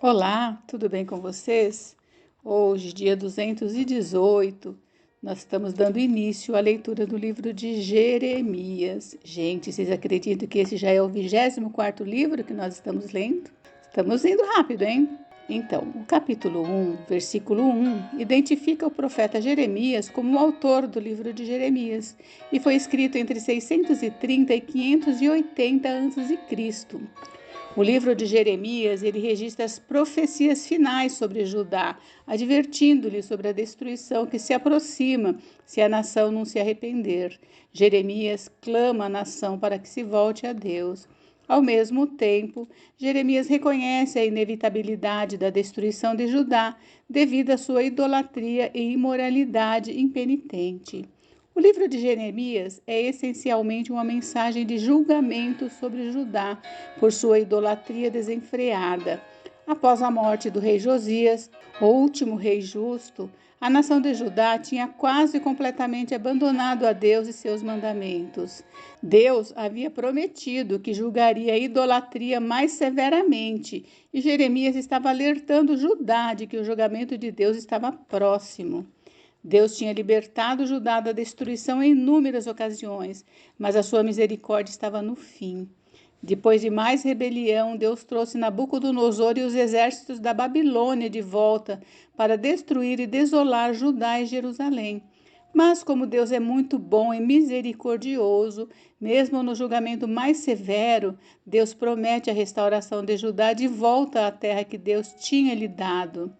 Olá, tudo bem com vocês? Hoje, dia 218, nós estamos dando início à leitura do livro de Jeremias. Gente, vocês acreditam que esse já é o 24º livro que nós estamos lendo? Estamos indo rápido, hein? Então, o capítulo 1, versículo 1, identifica o profeta Jeremias como o autor do livro de Jeremias e foi escrito entre 630 e 580 a.C. O livro de Jeremias, ele registra as profecias finais sobre Judá, advertindo-lhe sobre a destruição que se aproxima se a nação não se arrepender. Jeremias clama à nação para que se volte a Deus. Ao mesmo tempo, Jeremias reconhece a inevitabilidade da destruição de Judá devido à sua idolatria e imoralidade impenitente. O livro de Jeremias é essencialmente uma mensagem de julgamento sobre Judá por sua idolatria desenfreada. Após a morte do rei Josias, o último rei justo, a nação de Judá tinha quase completamente abandonado a Deus e seus mandamentos. Deus havia prometido que julgaria a idolatria mais severamente, e Jeremias estava alertando Judá de que o julgamento de Deus estava próximo. Deus tinha libertado Judá da destruição em inúmeras ocasiões, mas a sua misericórdia estava no fim. Depois de mais rebelião, Deus trouxe Nabucodonosor e os exércitos da Babilônia de volta para destruir e desolar Judá e Jerusalém. Mas como Deus é muito bom e misericordioso, mesmo no julgamento mais severo, Deus promete a restauração de Judá de volta à terra que Deus tinha lhe dado.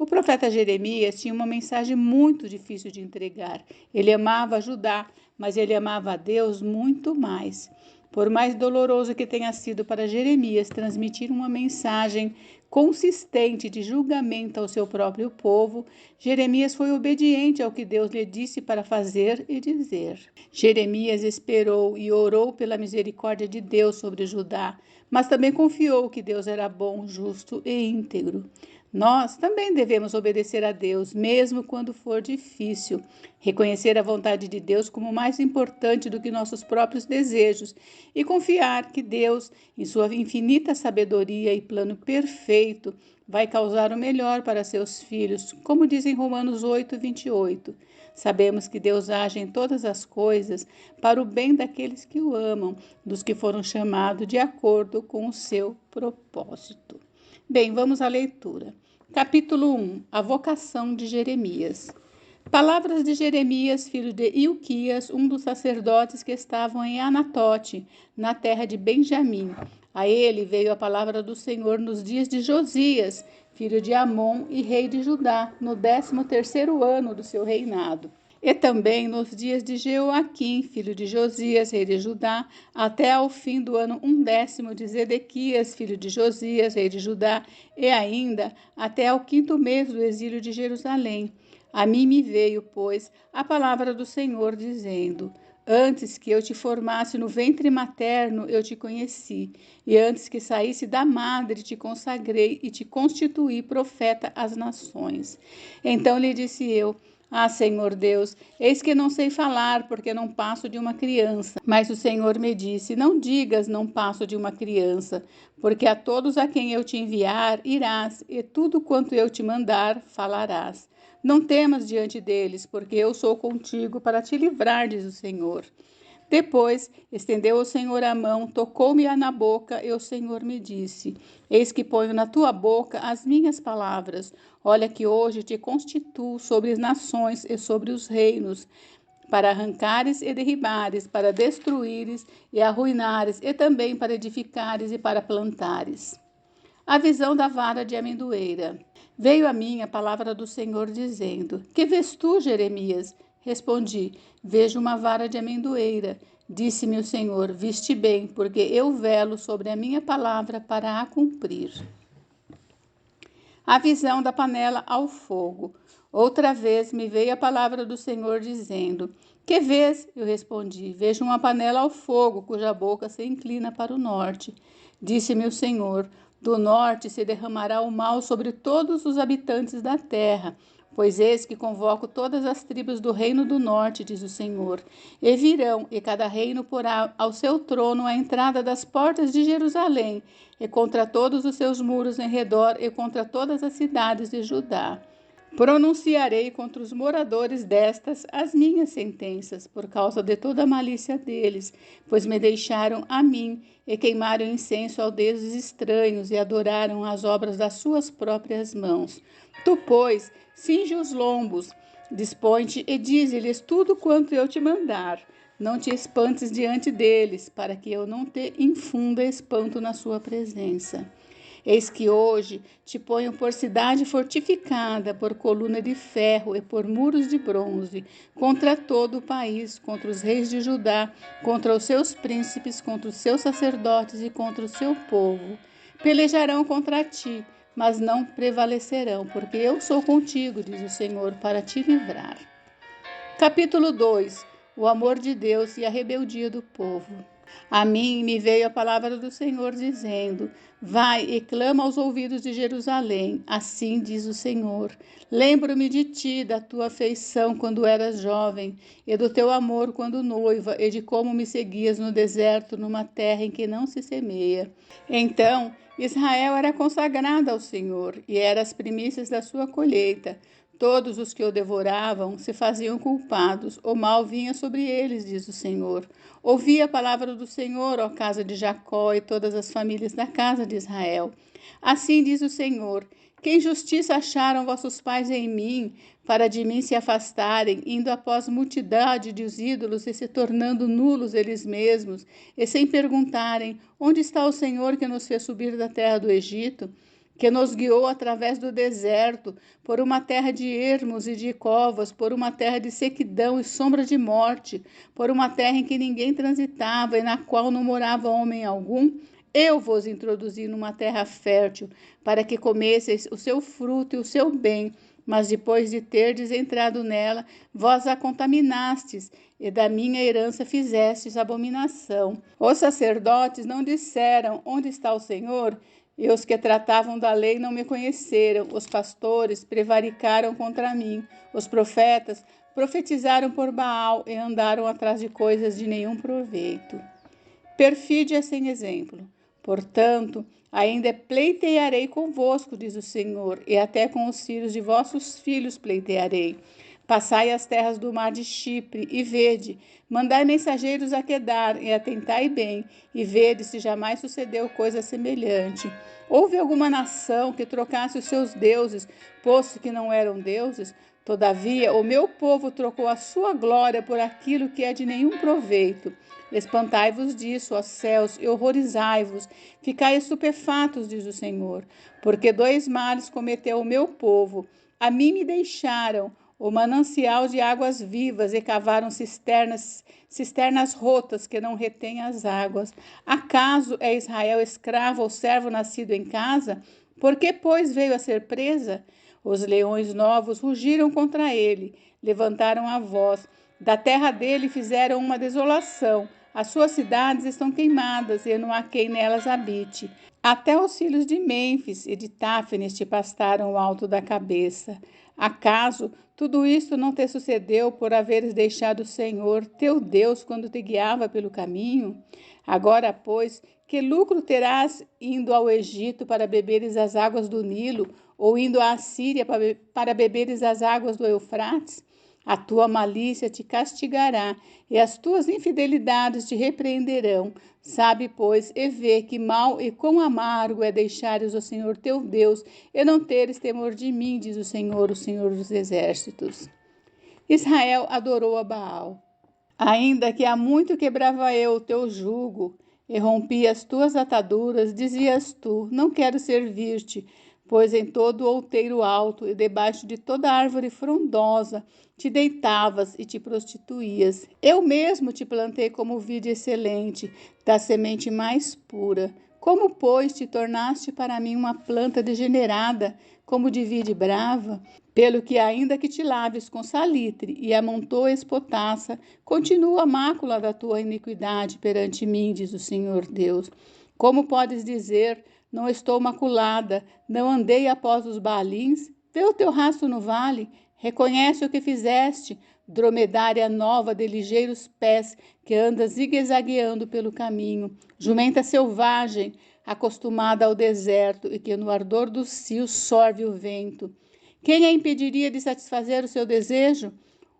O profeta Jeremias tinha uma mensagem muito difícil de entregar. Ele amava Judá, mas ele amava a Deus muito mais. Por mais doloroso que tenha sido para Jeremias transmitir uma mensagem consistente de julgamento ao seu próprio povo, Jeremias foi obediente ao que Deus lhe disse para fazer e dizer. Jeremias esperou e orou pela misericórdia de Deus sobre Judá, mas também confiou que Deus era bom, justo e íntegro. Nós também devemos obedecer a Deus, mesmo quando for difícil. Reconhecer a vontade de Deus como mais importante do que nossos próprios desejos e confiar que Deus, em sua infinita sabedoria e plano perfeito, vai causar o melhor para seus filhos, como diz em Romanos 8:28. Sabemos que Deus age em todas as coisas para o bem daqueles que o amam, dos que foram chamados de acordo com o seu propósito. Bem, vamos à leitura. Capítulo 1. A vocação de Jeremias. Palavras de Jeremias, filho de Ilquias, um dos sacerdotes que estavam em Anatote, na terra de Benjamim. A ele veio a palavra do Senhor nos dias de Josias, filho de Amon e rei de Judá, no 13º ano do seu reinado. E também nos dias de Jeoaquim, filho de Josias, rei de Judá, até ao fim do ano 10º de Zedequias, filho de Josias, rei de Judá, e ainda até ao 5º mês do exílio de Jerusalém. A mim me veio, pois, a palavra do Senhor, dizendo: Antes que eu te formasse no ventre materno, eu te conheci, e antes que saísse da madre, te consagrei e te constituí profeta às nações. Então lhe disse eu: Senhor Deus, eis que não sei falar, porque não passo de uma criança. Mas o Senhor me disse: Não digas, não passo de uma criança, porque a todos a quem eu te enviar irás, e tudo quanto eu te mandar falarás. Não temas diante deles, porque eu sou contigo para te livrar, diz o Senhor. Depois estendeu o Senhor a mão, tocou-me na boca, e o Senhor me disse: Eis que ponho na tua boca as minhas palavras. Olha que hoje te constituo sobre as nações e sobre os reinos, para arrancares e derribares, para destruíres e arruinares, e também para edificares e para plantares. A visão da vara de amendoeira. Veio a mim a palavra do Senhor dizendo: Que vês tu, Jeremias? Respondi: Vejo uma vara de amendoeira. Disse-me o Senhor: Viste bem, porque eu velo sobre a minha palavra para a cumprir. A visão da panela ao fogo. Outra vez me veio a palavra do Senhor dizendo: Que vês? Eu respondi: Vejo uma panela ao fogo, cuja boca se inclina para o norte. Disse-me o Senhor: Do norte se derramará o mal sobre todos os habitantes da terra. Pois eis que convoco todas as tribos do reino do norte, diz o Senhor, e virão, e cada reino porá ao seu trono a entrada das portas de Jerusalém, e contra todos os seus muros em redor, e contra todas as cidades de Judá. Pronunciarei contra os moradores destas as minhas sentenças, por causa de toda a malícia deles, pois me deixaram a mim e queimaram incenso aos deuses estranhos e adoraram as obras das suas próprias mãos. Tu, pois, cinge os lombos, dispõe-te e dize-lhes tudo quanto eu te mandar. Não te espantes diante deles, para que eu não te infunda espanto na sua presença. Eis que hoje te ponho por cidade fortificada, por coluna de ferro e por muros de bronze, contra todo o país, contra os reis de Judá, contra os seus príncipes, contra os seus sacerdotes e contra o seu povo. Pelejarão contra ti, mas não prevalecerão, porque eu sou contigo, diz o Senhor, para te livrar. Capítulo 2. O amor de Deus e a rebeldia do povo. A mim me veio a palavra do Senhor dizendo: vai e clama aos ouvidos de Jerusalém, assim diz o Senhor. Lembro-me de ti, da tua afeição quando eras jovem, e do teu amor quando noiva, e de como me seguias no deserto, numa terra em que não se semeia. Então Israel era consagrado ao Senhor, e era as primícias da sua colheita. Todos os que o devoravam se faziam culpados, o mal vinha sobre eles, diz o Senhor. Ouvi a palavra do Senhor, ó casa de Jacó, e todas as famílias da casa de Israel. Assim diz o Senhor: que injustiça acharam vossos pais em mim, para de mim se afastarem, indo após multidade de os ídolos e se tornando nulos eles mesmos, e sem perguntarem: onde está o Senhor que nos fez subir da terra do Egito? Que nos guiou através do deserto, por uma terra de ermos e de covas, por uma terra de sequidão e sombra de morte, por uma terra em que ninguém transitava e na qual não morava homem algum. Eu vos introduzi numa terra fértil, para que comesseis o seu fruto e o seu bem, mas depois de terdes entrado nela, vós a contaminastes, e da minha herança fizestes abominação. Os sacerdotes não disseram: onde está o Senhor? E os que tratavam da lei não me conheceram. Os pastores prevaricaram contra mim. Os profetas profetizaram por Baal e andaram atrás de coisas de nenhum proveito. Perfídia sem exemplo. Portanto, ainda pleitearei convosco, diz o Senhor, e até com os filhos de vossos filhos pleitearei. Passai as terras do mar de Chipre, e vede, mandai mensageiros a Quedar, e atentai bem, e vede se jamais sucedeu coisa semelhante. Houve alguma nação que trocasse os seus deuses, posto que não eram deuses? Todavia, o meu povo trocou a sua glória por aquilo que é de nenhum proveito. Espantai-vos disso, ó céus, e horrorizai-vos. Ficai estupefatos, diz o Senhor, porque dois males cometeu o meu povo. A mim me deixaram o manancial de águas vivas e cavaram cisternas rotas que não retêm as águas. Acaso é Israel escravo ou servo nascido em casa? Por que, pois, veio a ser presa? Os leões novos rugiram contra ele, levantaram a voz. Da terra dele fizeram uma desolação. As suas cidades estão queimadas e não há quem nelas habite. Até os filhos de Mênfis e de Táfnis te pastaram o alto da cabeça. Acaso tudo isto não te sucedeu por haveres deixado o Senhor, teu Deus, quando te guiava pelo caminho? Agora, pois, que lucro terás indo ao Egito para beberes as águas do Nilo, ou indo à Assíria para beberes as águas do Eufrates? A tua malícia te castigará, e as tuas infidelidades te repreenderão. Sabe, pois, e vê que mal e quão amargo é deixares o Senhor teu Deus, e não teres temor de mim, diz o Senhor dos exércitos. Israel adorou a Baal. Ainda que há muito quebrava eu o teu jugo, e rompi as tuas ataduras, dizias tu: não quero servir-te, pois em todo o outeiro alto e debaixo de toda árvore frondosa te deitavas e te prostituías. Eu mesmo te plantei como vide excelente, da semente mais pura. Como, pois, te tornaste para mim uma planta degenerada, como de vide brava? Pelo que, ainda que te laves com salitre e amontoes potassa, continua a mácula da tua iniquidade perante mim, diz o Senhor Deus. Como podes dizer: não estou maculada, não andei após os Baalins? Vê o teu rastro no vale, reconhece o que fizeste, dromedária nova de ligeiros pés, que anda zigue-zagueando pelo caminho, jumenta selvagem, acostumada ao deserto e que no ardor dos cios sorve o vento. Quem a impediria de satisfazer o seu desejo?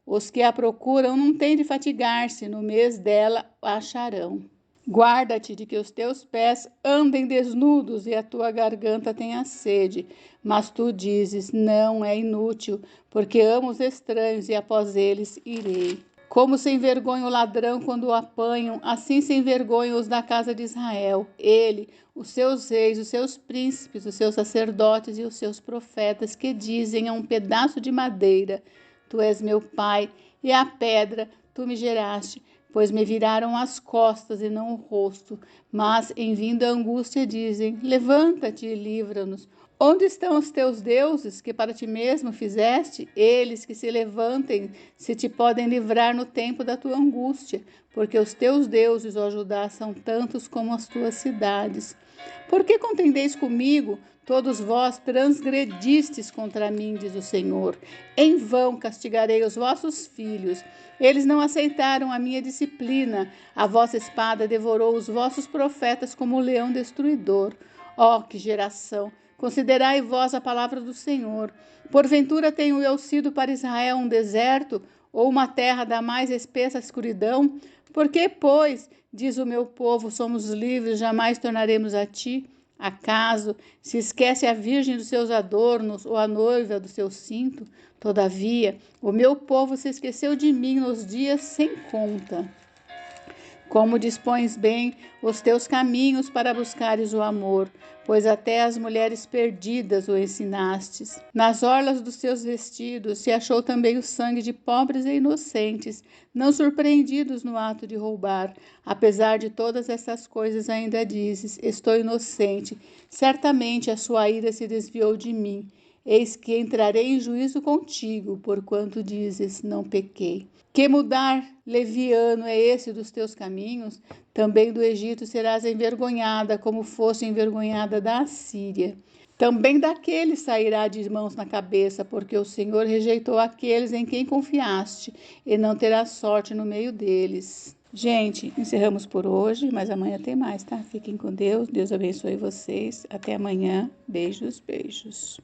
Os que a procuram não têm de fatigar-se, no mês dela a acharão. Guarda-te de que os teus pés andem desnudos e a tua garganta tenha sede. Mas tu dizes, não, é inútil, porque amo os estranhos e após eles irei. Como se envergonha o ladrão quando o apanham, assim se envergonham os da casa de Israel. Ele, os seus reis, os seus príncipes, os seus sacerdotes e os seus profetas, que dizem a um pedaço de madeira, tu és meu pai, e a pedra, tu me geraste. Pois me viraram as costas e não o rosto, mas, em vindo a angústia, dizem, levanta-te e livra-nos. Onde estão os teus deuses, que para ti mesmo fizeste? Eles que se levantem, se te podem livrar no tempo da tua angústia, porque os teus deuses, ó Judá, são tantos como as tuas cidades. Por que contendeis comigo? Todos vós transgredistes contra mim, diz o Senhor. Em vão castigarei os vossos filhos. Eles não aceitaram a minha disciplina. A vossa espada devorou os vossos profetas como um leão destruidor. Ó, que geração! Considerai vós a palavra do Senhor. Porventura tenho eu sido para Israel um deserto, ou uma terra da mais espessa escuridão? Porque, pois, diz o meu povo, somos livres, jamais tornaremos a ti? Acaso se esquece a virgem dos seus adornos ou a noiva do seu cinto? Todavia, o meu povo se esqueceu de mim nos dias sem conta. Como dispões bem os teus caminhos para buscares o amor, pois até as mulheres perdidas o ensinastes. Nas orlas dos teus vestidos se achou também o sangue de pobres e inocentes, não surpreendidos no ato de roubar. Apesar de todas essas coisas, ainda dizes, estou inocente. Certamente a sua ira se desviou de mim. Eis que entrarei em juízo contigo, porquanto dizes, não pequei. Que mudar leviano é esse dos teus caminhos? Também do Egito serás envergonhada, como fosse envergonhada da Assíria. Também daquele sairá de mãos na cabeça, porque o Senhor rejeitou aqueles em quem confiaste, e não terá sorte no meio deles. Gente, encerramos por hoje, mas amanhã tem mais, tá? Fiquem com Deus, Deus abençoe vocês. Até amanhã. Beijos, beijos.